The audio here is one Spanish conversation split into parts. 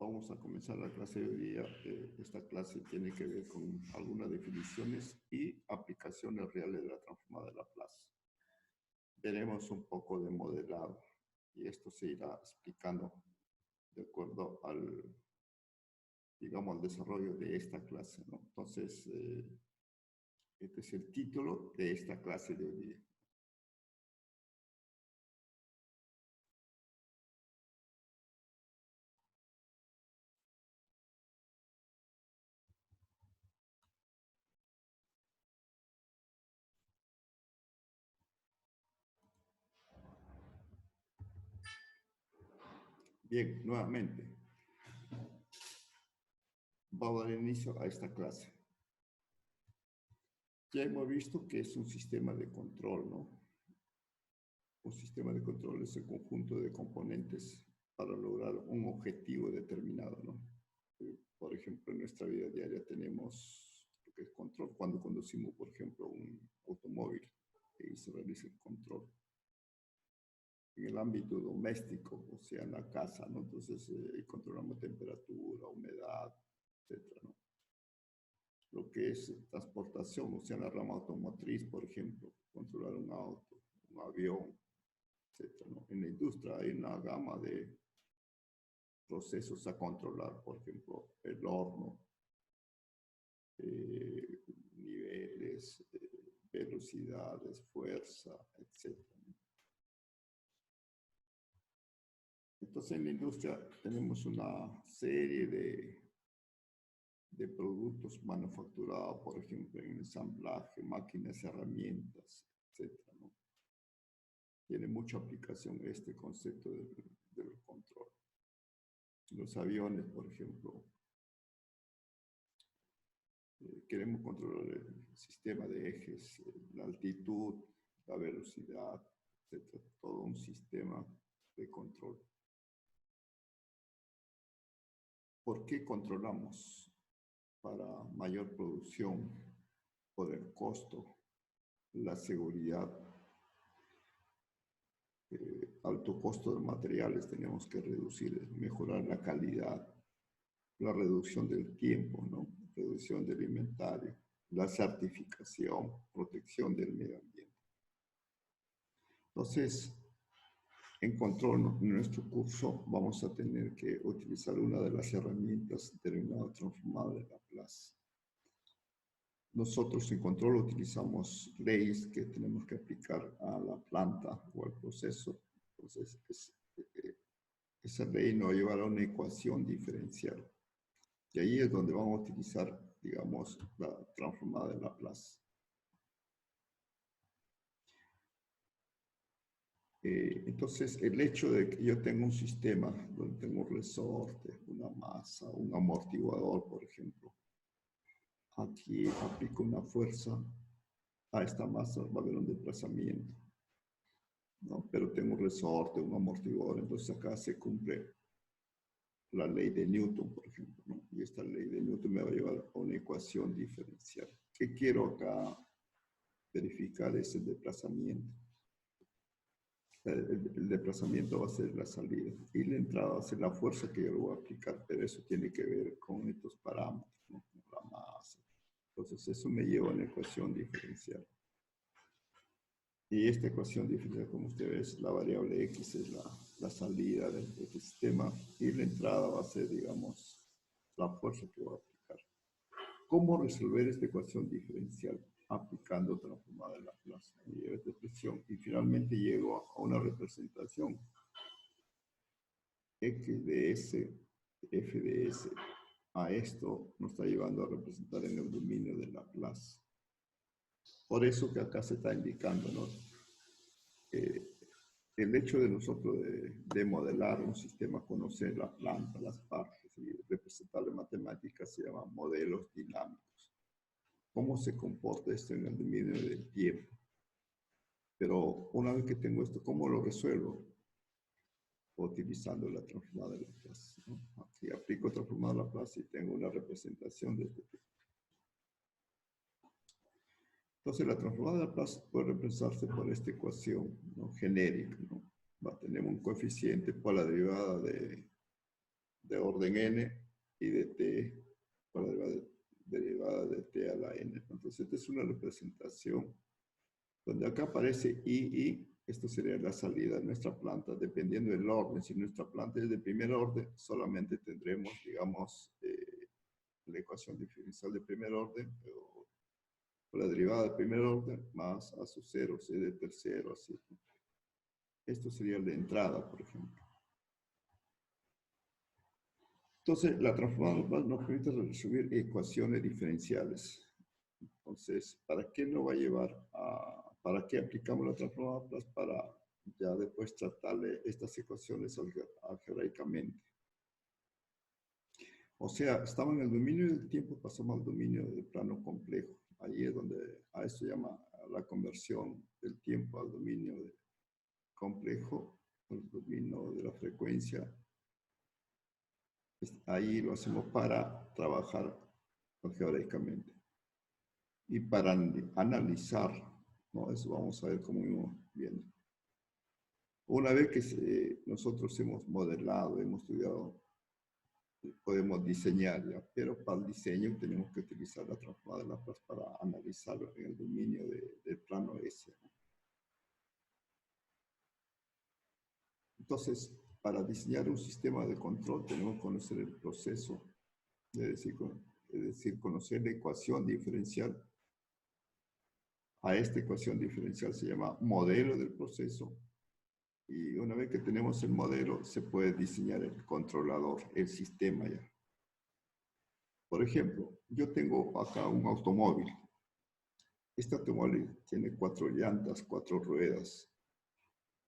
Vamos a comenzar la clase de hoy día. Esta clase tiene que ver con algunas definiciones y aplicaciones reales de la transformada de Laplace. Veremos un poco de modelado y esto se irá explicando de acuerdo al, digamos, al desarrollo de esta clase, ¿no? Entonces, este es el título de esta clase de hoy día. Bien, nuevamente, vamos a dar inicio a esta clase. Ya hemos visto que es un sistema de control, ¿no? Un sistema de control es el conjunto de componentes para lograr un objetivo determinado, ¿no? Por ejemplo, en nuestra vida diaria tenemos lo que es control cuando conducimos, por ejemplo, un automóvil, y se realiza el control. En el ámbito doméstico, o sea, en la casa, ¿no? Entonces, controlamos temperatura, humedad, etcétera, ¿no? Lo que es transportación, o sea, en la rama automotriz, por ejemplo, controlar un auto, un avión, etcétera, ¿no? En la industria hay una gama de procesos a controlar, por ejemplo, el horno, niveles, velocidades, fuerza, etcétera, ¿no? Entonces, en la industria tenemos una serie de productos manufacturados, por ejemplo, en ensamblaje, máquinas, herramientas, etcétera, ¿no? Tiene mucha aplicación este concepto del control. Los aviones, por ejemplo, queremos controlar el sistema de ejes, la altitud, la velocidad, etcétera, todo un sistema de control. ¿Por qué controlamos? Para mayor producción, por el costo, la seguridad, alto costo de materiales tenemos que reducir, mejorar la calidad, la reducción del tiempo, ¿no? Reducción del inventario, la certificación, protección del medio ambiente. Entonces, en control, en nuestro curso vamos a tener que utilizar una de las herramientas denominada transformada de Laplace. Nosotros en control utilizamos leyes que tenemos que aplicar a la planta o al proceso. Entonces, esa ley nos llevará a una ecuación diferencial. Y ahí es donde vamos a utilizar, digamos, la transformada de Laplace. Entonces, el hecho de que yo tenga un sistema donde tengo un resorte, una masa, un amortiguador, por ejemplo, aquí aplico una fuerza a esta masa, va a haber un desplazamiento, ¿no? Pero tengo un resorte, un amortiguador, entonces acá se cumple la ley de Newton, por ejemplo, ¿no? Y esta ley de Newton me va a llevar a una ecuación diferencial. ¿Qué quiero acá verificar? Es el desplazamiento. El desplazamiento va a ser la salida y la entrada va a ser la fuerza que yo voy a aplicar, pero eso tiene que ver con estos parámetros, ¿no? La masa. Entonces eso me lleva a una ecuación diferencial. Y esta ecuación diferencial, como ustedes ven, la variable x es la salida del sistema y la entrada va a ser, digamos, la fuerza que voy a aplicar. ¿Cómo resolver esta ecuación diferencial? Aplicando transformada de Laplace, me lleva esta expresión y finalmente llego a una representación x de s, f de s. A esto nos está llevando a representar en el dominio de Laplace. Por eso que acá se está indicando, ¿no? El hecho de nosotros de modelar un sistema, conocer la planta, las partes y representar en matemáticas se llama modelos dinámicos. ¿Cómo se comporta esto en el dominio del tiempo? Pero una vez que tengo esto, ¿cómo lo resuelvo? Utilizando la transformada de Laplace, ¿no? Aquí aplico transformada de Laplace y tengo una representación de este tipo. Entonces, la transformada de Laplace puede representarse por esta ecuación, ¿no? Genérica, ¿no? Va a tener un coeficiente por la derivada de de orden n y de t por la derivada de t a la n. Entonces, esta es una representación donde acá aparece I, esto sería la salida de nuestra planta, dependiendo del orden. Si nuestra planta es de primer orden, solamente tendremos, digamos, la ecuación diferencial de primer orden, o la derivada de primer orden, más a su cero, c de tercero, así. Esto sería la entrada, por ejemplo. Entonces, la transformada nos permite resolver ecuaciones diferenciales. Entonces, ¿para qué nos va a llevar a, para qué aplicamos la transformada Plus? Para ya después tratarle estas ecuaciones algebraicamente. O sea, estamos en el dominio del tiempo, pasamos al dominio del plano complejo. Ahí es donde a esto se llama la conversión del tiempo al dominio complejo, el dominio de la frecuencia. Ahí lo hacemos para trabajar algebraicamente. Y para analizar, ¿no? Eso vamos a ver cómo íbamos viendo. Una vez que nosotros hemos modelado, hemos estudiado, podemos diseñar ya, pero para el diseño tenemos que utilizar la transformada de Laplace para analizarlo en el dominio del plano S, ¿no? Entonces, para diseñar un sistema de control tenemos que conocer el proceso, es decir, conocer la ecuación diferencial. A esta ecuación diferencial se llama modelo del proceso. Y una vez que tenemos el modelo, se puede diseñar el controlador, el sistema ya. Por ejemplo, yo tengo acá un automóvil. Este automóvil tiene 4 llantas, 4 ruedas.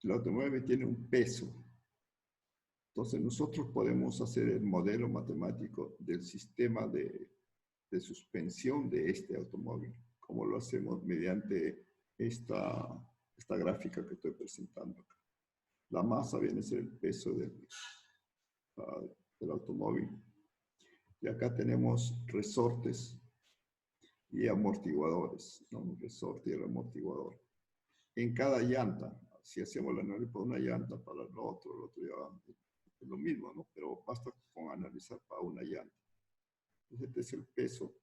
El automóvil tiene un peso. Entonces nosotros podemos hacer el modelo matemático del sistema de suspensión de este automóvil. Como lo hacemos mediante esta gráfica que estoy presentando acá. La masa viene a ser el peso del automóvil. Y acá tenemos resortes y amortiguadores, ¿no? Un resorte y el amortiguador. En cada llanta, si hacemos la análisis para una llanta, para el otro ya es lo mismo, ¿no? Pero basta con analizar para una llanta. Entonces, este es el peso,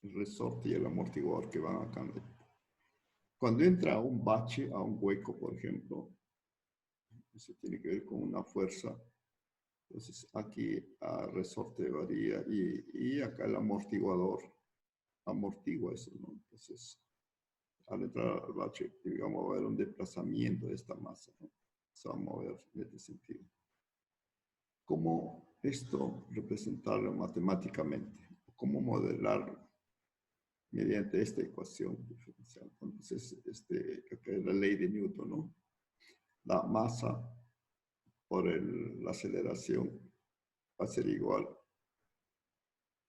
el resorte y el amortiguador que van acá. Cuando entra a un bache, a un hueco, por ejemplo, eso tiene que ver con una fuerza. Entonces, aquí el resorte varía y acá el amortiguador amortigua eso, ¿no? Entonces, al entrar al bache, digamos, va a haber un desplazamiento de esta masa, ¿no? Se va a mover en este sentido. ¿Cómo esto representarlo matemáticamente? ¿Cómo modelarlo? Mediante esta ecuación diferencial. Entonces, acá es la ley de Newton, ¿no? La masa por la aceleración va a ser igual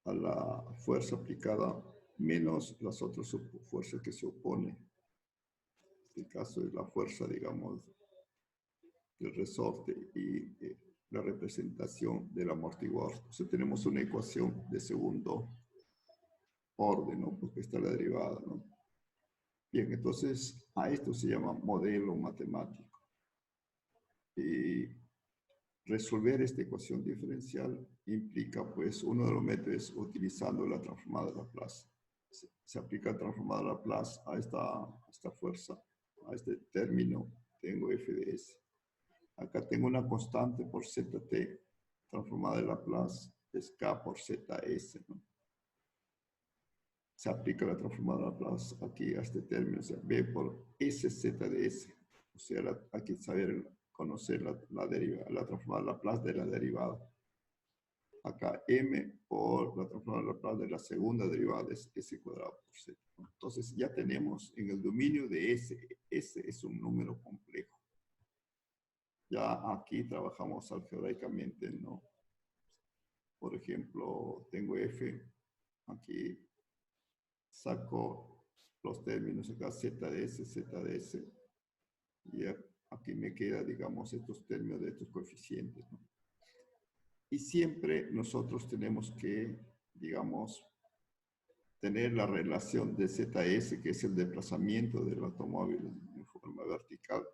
a la fuerza aplicada menos las otras fuerzas que se oponen. En este caso es la fuerza, digamos, del resorte y la representación del amortiguador. Entonces tenemos una ecuación de segundo orden, ¿no? Porque está la derivada, ¿no? Bien, entonces a esto se llama modelo matemático. Y resolver esta ecuación diferencial implica, pues, uno de los métodos es utilizando la transformada de Laplace. Se aplica la transformada de Laplace a esta fuerza, a este término, tengo f de s. Acá tengo una constante por zt, transformada de Laplace es k por zs, ¿no? Se aplica la transformada de Laplace aquí a este término, o sea, b por sz de s. O sea, hay que saber conocer la derivada, la transformada de Laplace de la derivada. Acá m por la transformada de Laplace de la segunda derivada es s cuadrado por z. Entonces ya tenemos en el dominio de s es un número complejo. Ya aquí trabajamos algebraicamente, ¿no? Por ejemplo, tengo f, aquí saco los términos acá, zds, y aquí me queda, digamos, estos términos de estos coeficientes, ¿no? Y siempre nosotros tenemos que, digamos, tener la relación de zs, que es el desplazamiento del automóvil en forma vertical,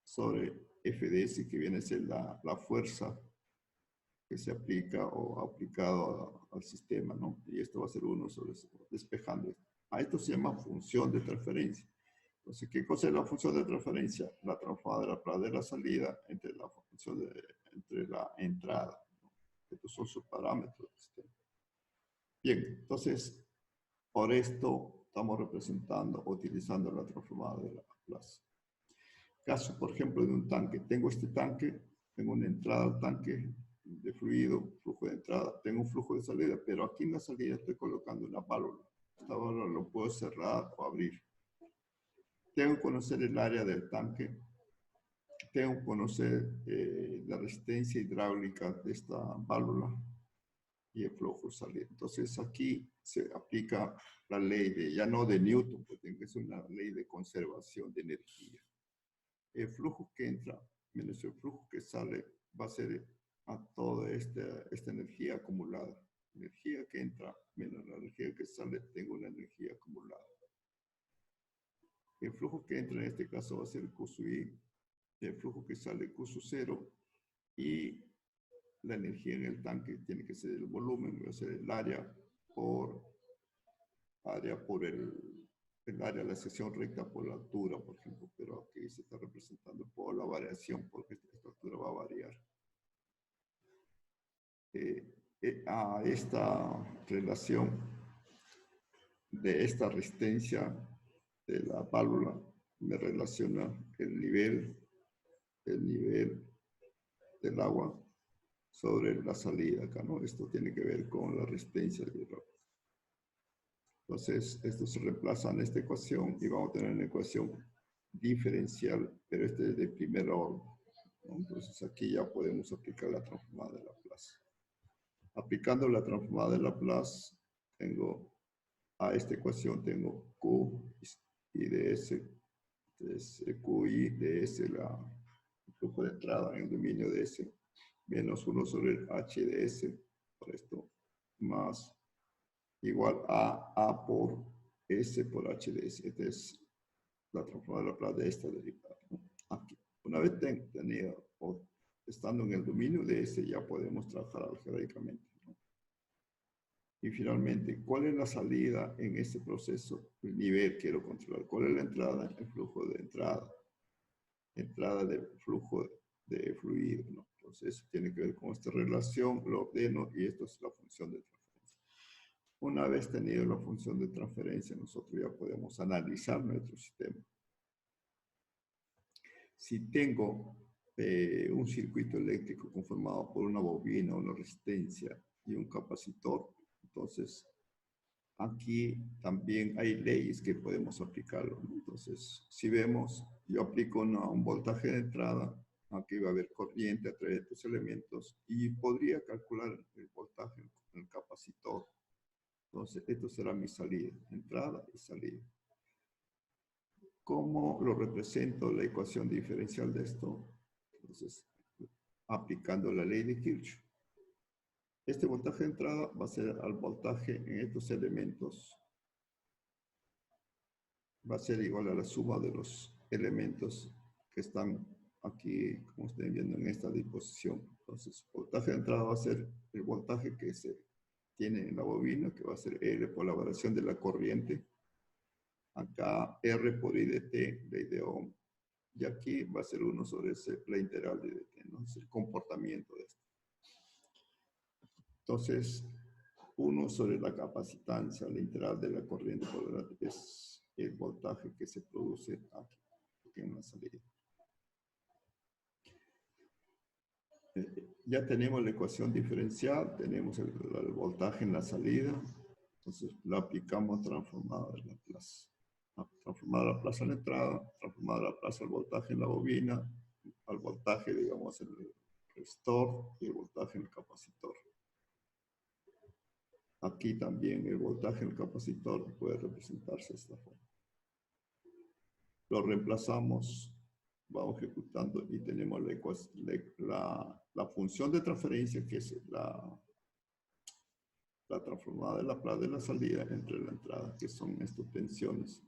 sobre fds, que viene a ser la fuerza que se aplica o aplicado al sistema, ¿no? Y esto va a ser uno sobre despejando esto. A esto se llama función de transferencia. Entonces, ¿qué cosa es la función de transferencia? La transformada de la plaza de la salida entre la función entre la entrada, ¿no? Estos son sus parámetros del sistema. Bien, entonces, por esto estamos representando, utilizando la transformada de la plaza. Caso, por ejemplo, de un tanque. Tengo este tanque, tengo una entrada al tanque de fluido, flujo de entrada, tengo un flujo de salida, pero aquí en la salida estoy colocando una válvula. Esta válvula lo puedo cerrar o abrir. Tengo que conocer el área del tanque, tengo que conocer la resistencia hidráulica de esta válvula y el flujo de salida. Entonces aquí se aplica la ley de, ya no de Newton, porque tiene que ser una ley de conservación de energía. El flujo que entra menos el flujo que sale va a ser a toda esta energía acumulada. Energía que entra menos la energía que sale, tengo una energía acumulada. El flujo que entra en este caso va a ser Q sub I, el flujo que sale Q sub 0 y la energía en el tanque tiene que ser el volumen, va a ser el área por el área de la sección recta por la altura, por ejemplo, pero aquí se está representando por la variación, porque esta altura va a variar. A esta relación de esta resistencia de la válvula me relaciona el nivel del agua sobre la salida acá, ¿no? Esto tiene que ver con la resistencia del agua. Entonces, esto se reemplaza en esta ecuación y vamos a tener una ecuación diferencial, pero este es de primer orden, ¿no? Entonces, aquí ya podemos aplicar la transformada de Laplace. Aplicando la transformada de Laplace, tengo a esta ecuación, tengo Q y ds, es QI de S, el flujo de entrada en el dominio de S, menos 1 sobre el H de S, por esto, más igual a A por S por H de S. Esta es la transformada de Laplace de esta derivada, ¿no? Aquí. Una vez tenido o estando en el dominio de S, ya podemos trabajar algebraicamente, ¿no? Y finalmente, ¿cuál es la salida en este proceso? El nivel quiero controlar. ¿Cuál es la entrada? El flujo de entrada. Entrada del flujo de fluido, ¿no? Entonces, tiene que ver con esta relación, lo ordeno y esto es la función de transferencia. Una vez tenido la función de transferencia, nosotros ya podemos analizar nuestro sistema. Si tengo un circuito eléctrico conformado por una bobina, una resistencia y un capacitor, entonces aquí también hay leyes que podemos aplicarlo, ¿no? Entonces, si vemos, yo aplico un voltaje de entrada, aquí va a haber corriente a través de estos elementos y podría calcular el voltaje en el capacitor. Entonces, esto será mi salida, entrada y salida. ¿Cómo lo represento la ecuación diferencial de esto? Entonces, aplicando la ley de Kirchhoff. Este voltaje de entrada va a ser al voltaje en estos elementos. Va a ser igual a la suma de los elementos que están aquí, como estén viendo en esta disposición. Entonces, voltaje de entrada va a ser el voltaje que se tiene en la bobina, que va a ser L por la variación de la corriente. Acá R por I de T, ley de Ohm. Y aquí va a ser 1 sobre la integral de dt, ¿no? Es el comportamiento de esto. Entonces, 1 sobre la capacitancia, la integral de la corriente por la es el voltaje que se produce aquí en la salida. Ya tenemos la ecuación diferencial, tenemos el voltaje en la salida, entonces la aplicamos transformada de Laplace. Transformada de Laplace a la entrada, transformada de Laplace al voltaje en la bobina, al voltaje, digamos, en el resistor y el voltaje en el capacitor. Aquí también el voltaje en el capacitor puede representarse de esta forma. Lo reemplazamos, vamos ejecutando y tenemos la función de transferencia que es la transformada de Laplace de la salida entre la entrada, que son estas tensiones.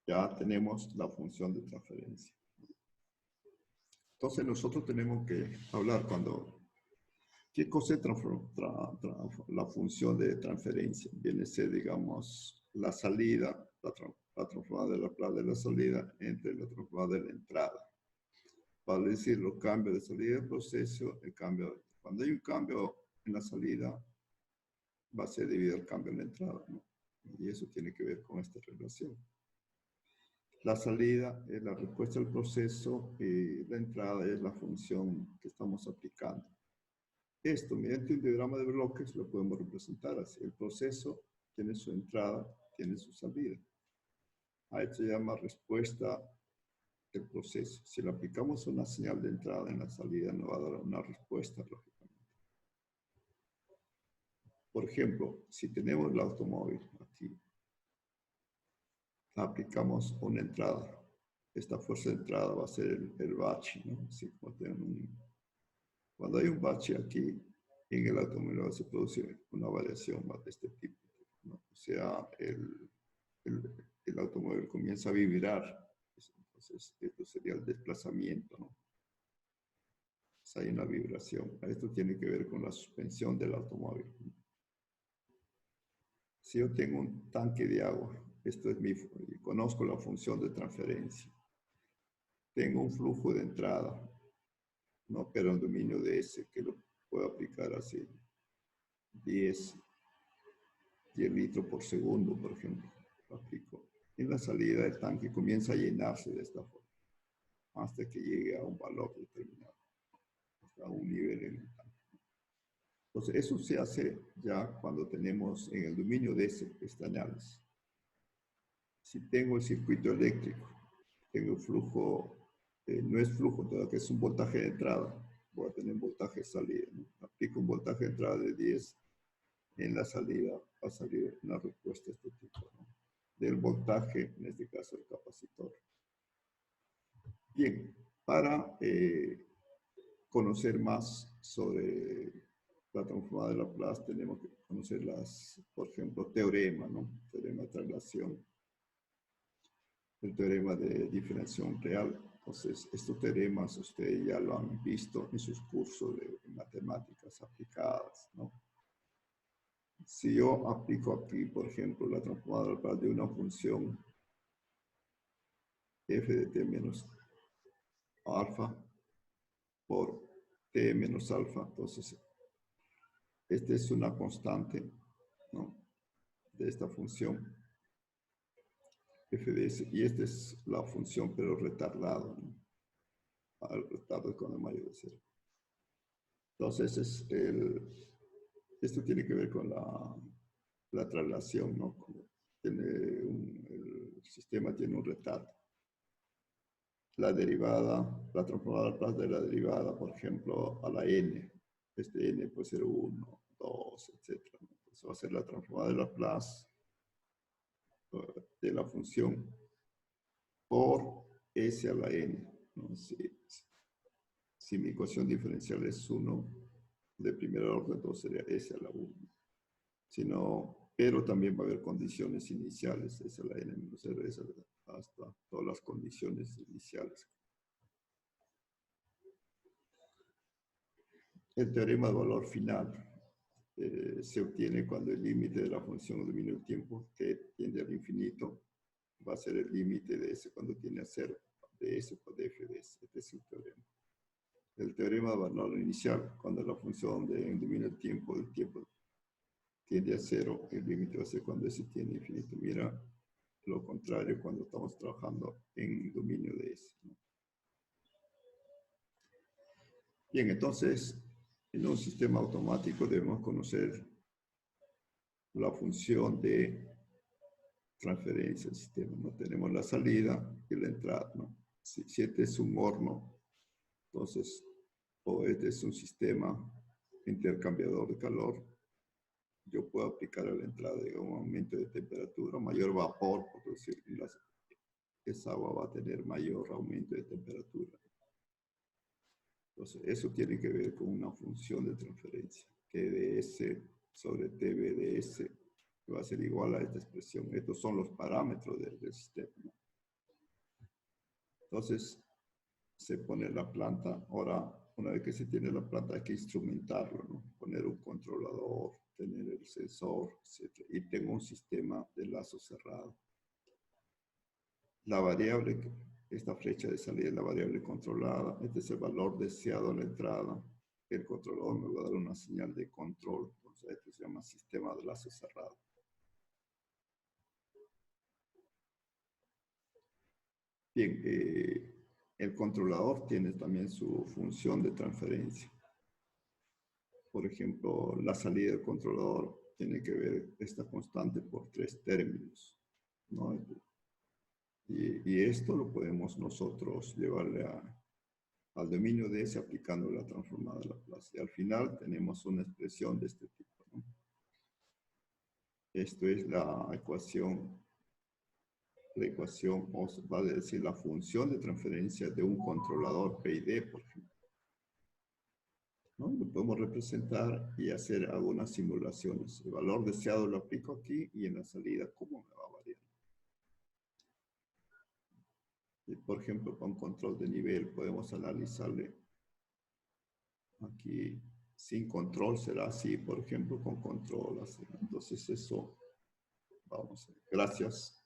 Ya tenemos la función de transferencia. Entonces nosotros tenemos que hablar cuando ¿Qué cosa es la función de transferencia? Viene a ser, digamos, la salida, la transformada de la plaza de la salida entre la transformada de la entrada. Vale decir, los cambios de salida del proceso, el cambio, cuando hay un cambio en la salida, va a ser debido al cambio en la entrada, ¿no? Y eso tiene que ver con esta relación. La salida es la respuesta al proceso y la entrada es la función que estamos aplicando. Esto, mediante un diagrama de bloques, lo podemos representar así. El proceso tiene su entrada, tiene su salida. A esto se llama respuesta del proceso. Si le aplicamos una señal de entrada en la salida, nos va a dar una respuesta, lógicamente. Por ejemplo, si tenemos el automóvil aquí, aplicamos una entrada. Esta fuerza de entrada va a ser el bache, ¿no? Así como cuando hay un bache aquí, en el automóvil se produce una variación de este tipo, ¿no? O sea, el automóvil comienza a vibrar. Entonces, esto sería el desplazamiento, ¿no? Entonces, hay una vibración. Esto tiene que ver con la suspensión del automóvil. Si yo tengo un tanque de agua, esto es conozco la función de transferencia. Tengo un flujo de entrada, ¿no? Pero un dominio de S que lo puedo aplicar así. 10 litros por segundo, por ejemplo. Lo aplico. En la salida el tanque comienza a llenarse de esta forma, hasta que llegue a un valor determinado, hasta un nivel en el tanque. Entonces, eso se hace ya cuando tenemos en el dominio de ese análisis. Si tengo el circuito eléctrico, tengo flujo, no es flujo, todavía que es un voltaje de entrada, voy a tener un voltaje de salida, ¿no? Aplico un voltaje de entrada de 10, en la salida va a salir una respuesta de este tipo, ¿no? Del voltaje, en este caso el capacitor. Bien, para conocer más sobre la transformada de Laplace, tenemos que conocer por ejemplo, teorema, ¿no? Teorema de traslación, el teorema de diferenciación real. Entonces, estos teoremas ustedes ya lo han visto en sus cursos de matemáticas aplicadas, ¿no? Si yo aplico aquí, por ejemplo, la transformada de Laplace de una función f de t menos alfa por t menos alfa, entonces esta es una constante, ¿no? De esta función f de s, y esta es la función pero retardado, ¿no? Al retardo con el mayor de 0. Entonces esto tiene que ver con la traslación, ¿no? El sistema tiene un retardo. La derivada, la transformada Laplace de la derivada, por ejemplo, a la n. Este n puede ser 1, 2, etc. Entonces va a ser la transformada de Laplace de la función por s a la n, ¿no? Si mi ecuación diferencial es 1 de primer orden, entonces sería s a la 1. Si no, pero también va a haber condiciones iniciales, s a la n menos r, hasta todas las condiciones iniciales. El teorema de valor final se obtiene cuando el límite de la función dominio del tiempo t tiende al infinito, va a ser el límite de s cuando tiende a 0, de s por f de s. Este es el teorema. El teorema de valor inicial, cuando la función de dominio del tiempo tiende a 0, el límite va a ser cuando s tiende a infinito. Mira, lo contrario cuando estamos trabajando en dominio de s, ¿no? Bien, entonces, en un sistema automático debemos conocer la función de transferencia del sistema, ¿no? Tenemos la salida y la entrada, ¿no? Si este es un horno, entonces, o este es un sistema intercambiador de calor, yo puedo aplicar a la entrada un aumento de temperatura, mayor vapor, por decir, esa agua va a tener mayor aumento de temperatura. Entonces, eso tiene que ver con una función de transferencia, TdS sobre TBds va a ser igual a esta expresión. Estos son los parámetros del sistema, ¿no? Entonces, se pone la planta. Ahora, Una vez que se tiene la planta hay que instrumentarlo, ¿no? Poner un controlador, tener el sensor, etc. Y tengo un sistema de lazo cerrado. La variable, esta flecha de salida es la variable controlada. Este es el valor deseado a la entrada. El controlador me va a dar una señal de control. Entonces, este se llama sistema de lazo cerrado. Bien, el controlador tiene también su función de transferencia. Por ejemplo, la salida del controlador tiene que ver esta constante por 3 términos, ¿no? Y esto lo podemos nosotros llevarle al dominio de S aplicando la transformada de Laplace. Y al final tenemos una expresión de este tipo, ¿no? Esto es la ecuación, va a decir la función de transferencia de un controlador PID, por ejemplo, ¿no? Lo podemos representar y hacer algunas simulaciones. El valor deseado lo aplico aquí y en la salida, ¿cómo me va a variar? Y por ejemplo, con control de nivel podemos analizarle aquí. Sin control será así, por ejemplo, con control así. Entonces eso, vamos a ver. Gracias.